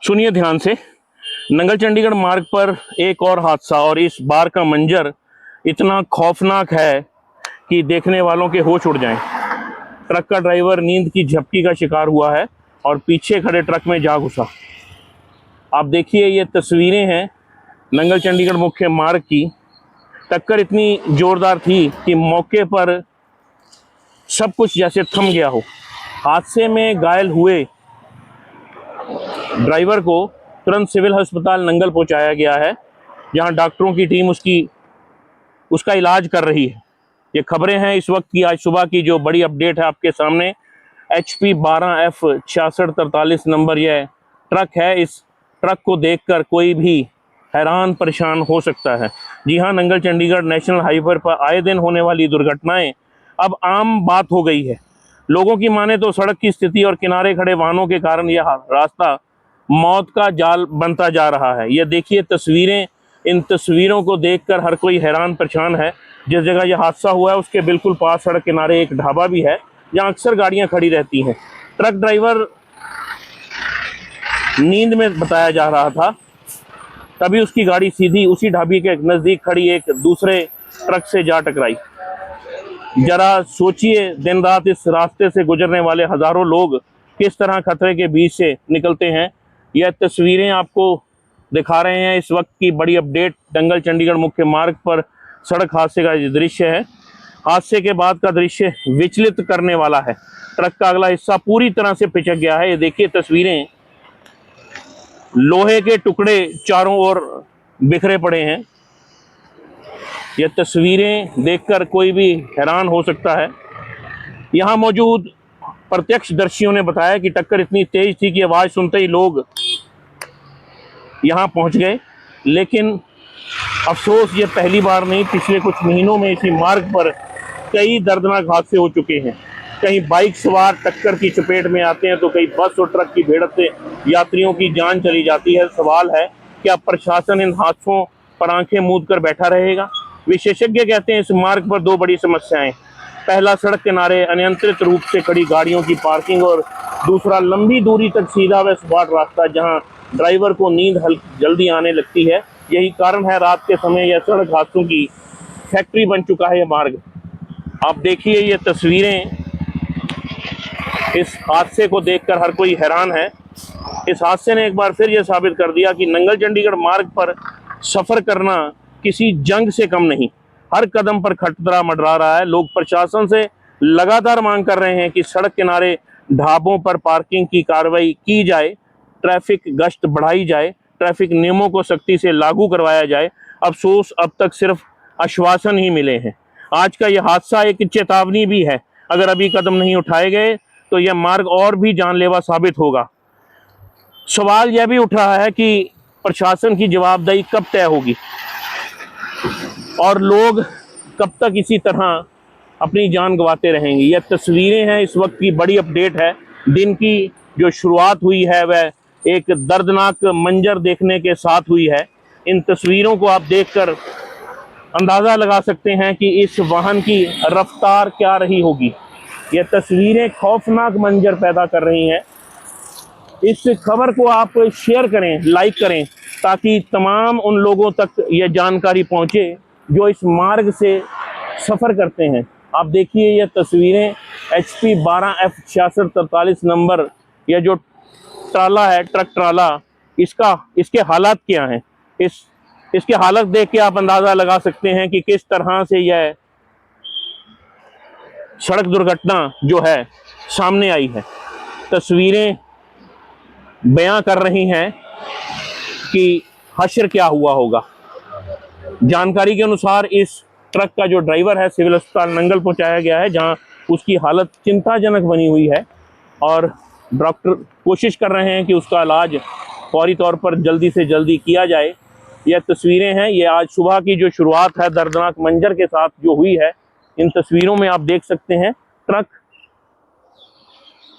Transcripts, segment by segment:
सुनिए ध्यान से। नंगल चंडीगढ़ मार्ग पर एक और हादसा, और इस बार का मंजर इतना खौफनाक है कि देखने वालों के होश उड़ जाएं। ट्रक का ड्राइवर नींद की झपकी का शिकार हुआ है और पीछे खड़े ट्रक में जा घुसा। आप देखिए, ये तस्वीरें हैं नंगल चंडीगढ़ मुख्य मार्ग की। टक्कर इतनी जोरदार थी कि मौके पर सब कुछ जैसे थम गया हो। हादसे में घायल हुए ड्राइवर को तुरंत सिविल अस्पताल नंगल पहुंचाया गया है, जहां डॉक्टरों की टीम उसका इलाज कर रही है। ये खबरें हैं इस वक्त की, आज सुबह की जो बड़ी अपडेट है आपके सामने। HP 12F6643 नंबर यह ट्रक है। इस ट्रक को देखकर कोई भी हैरान परेशान हो सकता है। जी हाँ, नंगल चंडीगढ़ नेशनल हाईवे पर आए दिन होने वाली दुर्घटनाएं अब आम बात हो गई है। लोगों की माने तो सड़क की स्थिति और किनारे खड़े वाहनों के कारण यह रास्ता मौत का जाल बनता जा रहा है। ये देखिए तस्वीरें, इन तस्वीरों को देखकर हर कोई हैरान परेशान है। जिस जगह यह हादसा हुआ है उसके बिल्कुल पास सड़क किनारे एक ढाबा भी है, जहां अक्सर गाड़ियां खड़ी रहती हैं। ट्रक ड्राइवर नींद में बताया जा रहा था, तभी उसकी गाड़ी सीधी उसी ढाबे के नजदीक खड़ी एक दूसरे ट्रक से जा टकराई। जरा सोचिए, दिन रात इस रास्ते से गुजरने वाले हजारों लोग किस तरह खतरे के बीच से निकलते हैं। यह तस्वीरें आपको दिखा रहे हैं इस वक्त की बड़ी अपडेट। नंगल चंडीगढ़ मुख्य मार्ग पर सड़क हादसे का ये दृश्य है। हादसे के बाद का दृश्य विचलित करने वाला है। ट्रक का अगला हिस्सा पूरी तरह से पिचक गया है। ये देखिए तस्वीरें, लोहे के टुकड़े चारों ओर बिखरे पड़े हैं। ये तस्वीरें देखकर कोई भी हैरान हो सकता है। यहाँ मौजूद प्रत्यक्षदर्शियों ने बताया कि टक्कर इतनी तेज थी कि आवाज सुनते ही लोग यहाँ पहुँच गए। लेकिन अफसोस, ये पहली बार नहीं, पिछले कुछ महीनों में इसी मार्ग पर कई दर्दनाक हादसे हो चुके हैं। कहीं बाइक सवार टक्कर की चपेट में आते हैं तो कई बस और ट्रक की भिड़ंत से यात्रियों की जान चली जाती है। सवाल है, क्या प्रशासन इन हादसों पर आंखें मूंद कर बैठा रहेगा? विशेषज्ञ कहते हैं इस मार्ग पर दो बड़ी समस्याएं। पहला, सड़क किनारे अनियंत्रित रूप से खड़ी गाड़ियों की पार्किंग, और दूसरा, लंबी दूरी तक सीधा व सपाट रास्ता, जहां ड्राइवर को नींद जल्दी आने लगती है। यही कारण है रात के समय यह सड़क हादसों की फैक्ट्री बन चुका है यह मार्ग। आप देखिए ये तस्वीरें, इस हादसे को देखकर हर कोई हैरान है। इस हादसे ने एक बार फिर यह साबित कर दिया कि नंगल चंडीगढ़ मार्ग पर सफर करना किसी जंग से कम नहीं। हर कदम पर खतरा मंडरा रहा है। लोग प्रशासन से लगातार मांग कर रहे हैं कि सड़क किनारे ढाबों पर पार्किंग की कार्रवाई की जाए, ट्रैफिक गश्त बढ़ाई जाए, ट्रैफिक नियमों को सख्ती से लागू करवाया जाए। अफसोस, अब तक सिर्फ आश्वासन ही मिले हैं। आज का यह हादसा एक चेतावनी भी है। अगर अभी कदम नहीं उठाए गए तो यह मार्ग और भी जानलेवा साबित होगा। सवाल यह भी उठ रहा है कि प्रशासन की जवाबदेही कब तय होगी और लोग कब तक इसी तरह अपनी जान गंवाते रहेंगे। यह तस्वीरें हैं इस वक्त की बड़ी अपडेट है। दिन की जो शुरुआत हुई है वह एक दर्दनाक मंजर देखने के साथ हुई है। इन तस्वीरों को आप देखकर अंदाज़ा लगा सकते हैं कि इस वाहन की रफ्तार क्या रही होगी। यह तस्वीरें खौफनाक मंजर पैदा कर रही हैं। इस खबर को आप शेयर करें, लाइक करें, ताकि तमाम उन लोगों तक यह जानकारी पहुंचे जो इस मार्ग से सफ़र करते हैं। आप देखिए ये तस्वीरें, HP 12F6643 नंबर, यह जो ट्राला है, ट्रक ट्राला, इसके हालात क्या हैं। इसके हालत देख के आप अंदाज़ा लगा सकते हैं कि किस तरह से यह सड़क दुर्घटना जो है सामने आई है। तस्वीरें बयां कर रही हैं कि हश्र क्या हुआ होगा। जानकारी के अनुसार इस ट्रक का जो ड्राइवर है सिविल अस्पताल नंगल पहुंचाया गया है, जहां उसकी हालत चिंताजनक बनी हुई है और डॉक्टर कोशिश कर रहे हैं कि उसका इलाज फौरी तौर पर जल्दी से जल्दी किया जाए। यह तस्वीरें हैं, ये आज सुबह की जो शुरुआत है दर्दनाक मंजर के साथ जो हुई है। इन तस्वीरों में आप देख सकते हैं ट्रक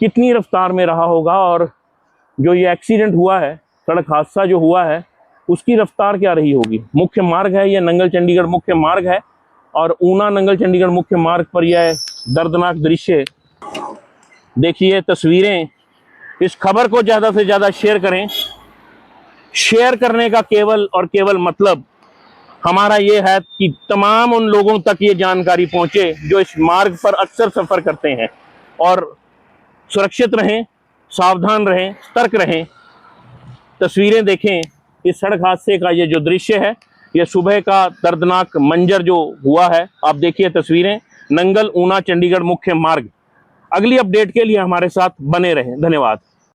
कितनी रफ्तार में रहा होगा और जो ये एक्सीडेंट हुआ है, सड़क हादसा जो हुआ है, उसकी रफ्तार क्या रही होगी। मुख्य मार्ग है, यह नंगल चंडीगढ़ मुख्य मार्ग है और ऊना नंगल चंडीगढ़ मुख्य मार्ग पर यह दर्दनाक दृश्य देखिए। तस्वीरें, इस खबर को ज़्यादा से ज़्यादा शेयर करें शेयर करने का केवल और केवल मतलब हमारा ये है कि तमाम उन लोगों तक ये जानकारी पहुंचे जो इस मार्ग पर अक्सर सफर करते हैं, और सुरक्षित रहें, सावधान रहें, सतर्क रहें। तस्वीरें देखें, इस सड़क हादसे का ये जो दृश्य है, ये सुबह का दर्दनाक मंजर जो हुआ है, आप देखिए तस्वीरें, नंगल ऊना चंडीगढ़ मुख्य मार्ग। अगली अपडेट के लिए हमारे साथ बने रहें। धन्यवाद।